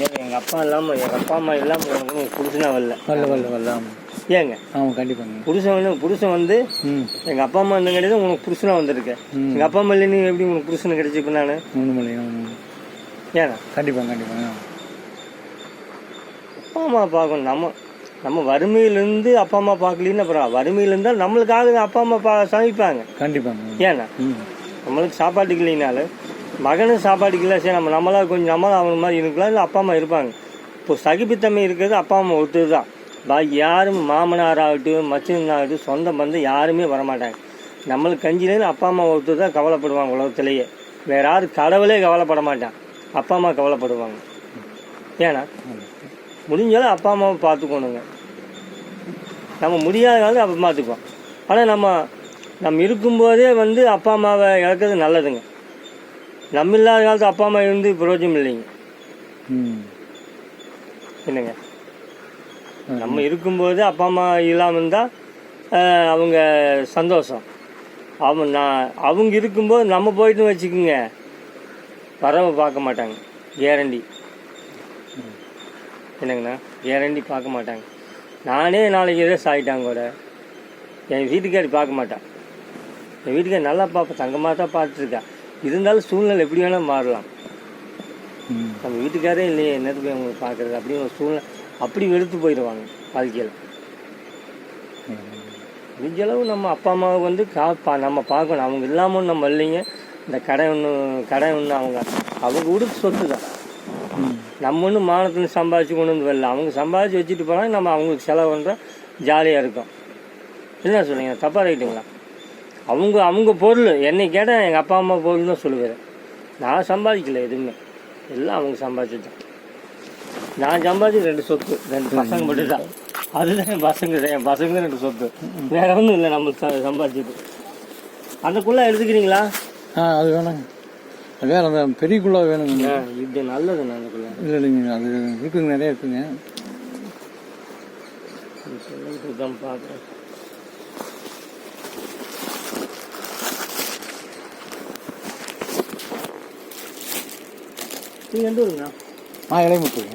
ஏங்க எங்கள் அப்பா இல்லாமல் எங்கள் அப்பா அம்மா இல்லாமல் உங்களுக்கு புருஷனா வரல. ஏங்க ஆமாம் கண்டிப்பாங்க. புருஷன் வந்து எங்கள் அப்பா அம்மா இருந்த கிடையாது உனக்கு புருஷனாக வந்திருக்கேன். எங்கள் அப்பா அம்மா இல்லைன்னு எப்படி உனக்கு புருஷனை கிடைச்சிப்பேன் நான்? ஏன்னா கண்டிப்பாங்க. அப்பா அம்மா பார்க்கணும். நம்ம வறுமையிலேருந்து அப்பா அம்மா பார்க்கலன்னு அப்புறம் வறுமையில் இருந்தால் நம்மளுக்காக அப்பா அம்மா சமைப்பாங்க. கண்டிப்பாங்க. ஏன்னா நம்மளுக்கு சாப்பாட்டுக்கு இல்லைனாலும் மகனும் சாப்பாட்டுக்கு இல்லை, சரி நம்மளால் கொஞ்சம் அவன் மாதிரி இருக்கலாம், இல்லை அப்பா அம்மா இருப்பாங்க. இப்போ சகிப்புத்தன்மை இருக்கிறது அப்பா அம்மா ஒருத்தர் தான். பாக்கி யாரும் மாமனாராகட்டும் மச்சனாகட்டும் சொந்த பந்தம் யாருமே வரமாட்டாங்க. நம்மளுக்கு கஞ்சிலேருந்து அப்பா அம்மா ஒருத்தர் தான் கவலைப்படுவாங்க உலகத்திலேயே. வேறு யாரும் கடவுளே கவலைப்பட மாட்டான், அப்பா அம்மா கவலைப்படுவாங்க. ஏன்னா முடிஞ்சாலும் அப்பா அம்மாவை பார்த்துக்கணுங்க. நம்ம முடியாதனால அப்பா பார்த்துக்குவோம். ஆனால் நம்ம இருக்கும்போதே வந்து அப்பா அம்மாவை இழக்கிறது நல்லதுங்க. நம்ம இல்லாத காலத்து அப்பா அம்மா இருந்து பிரயோஜனம் இல்லைங்க. என்னங்க நம்ம இருக்கும்போது அப்பா அம்மா இல்லாமல் இருந்தால் அவங்க சந்தோஷம். அவங்க இருக்கும்போது நம்ம போயிட்டு வச்சுக்கோங்க, வரவை பார்க்க மாட்டாங்க. கேரண்டி என்னங்கண்ணா, கேரண்டி பார்க்க மாட்டாங்க. நானே நாளைக்கு எதோ சாயிட்டாங்க கூட என் வீட்டுக்காரி பார்க்க மாட்டான். என் வீட்டுக்காரி நல்லா பார்ப்பேன், தங்கமாக தான் பார்த்துருக்கா. இருந்தாலும் சூழ்நிலை எப்படி வேணால் மாறலாம். நம்ம வீட்டுக்காரே இல்லையே என்னத்துக்கு போய் அவங்களுக்கு பார்க்குறது அப்படின்னு ஒரு சூழ்நிலை அப்படி வெறுத்து போயிடுவாங்க வாழ்க்கையில். முடிஞ்சளவு நம்ம அப்பா அம்மாவை வந்து நம்ம பார்க்கணும். அவங்க இல்லாமல் நம்ம இல்லைங்க. இந்த கடை ஒன்று அவங்க உடுத்து சொத்து தான். நம்ம ஒன்றும் மானத்தில் சம்பாதிச்சு கொண்டு வந்து வரல. அவங்க சம்பாதிச்சு வச்சுட்டு போனால் நம்ம அவங்களுக்கு செலவு பண்ணுறோம், ஜாலியாக இருக்கும். என்ன சொல்லுங்க, தப்பாக ரைட்டுங்களா? அவங்க பொருள் என்னை கேட்டால் எங்கள் அப்பா அம்மா பொருள் தான் சொல்லுவேன். நான் சம்பாதிக்கல எதுவுமே, எல்லாம் அவங்க சம்பாதிச்சுதான். நான் சம்பாதிச்சு 2 சொத்து, 2 பசங்க மட்டும் தான். அதுதான் என் பசங்க 2 சொத்து, வேற ஒன்றும் இல்லை. நம்ம சம்பாதிச்சது அந்த குள்ளா எடுத்துக்கிறீங்களா? அது வேணாங்க. வேறு அந்த பெரிய குள்ளா வேணுங்க. இது நல்லதுண்ணா அந்த குள்ளா. இல்லை இல்லைங்க, அது இருக்குங்க, நிறைய இருக்குங்க. தான் பார்க்குறேன். நீங்கள் எந்த ஊருங்கண்ணா? இளையமுத்தூர்.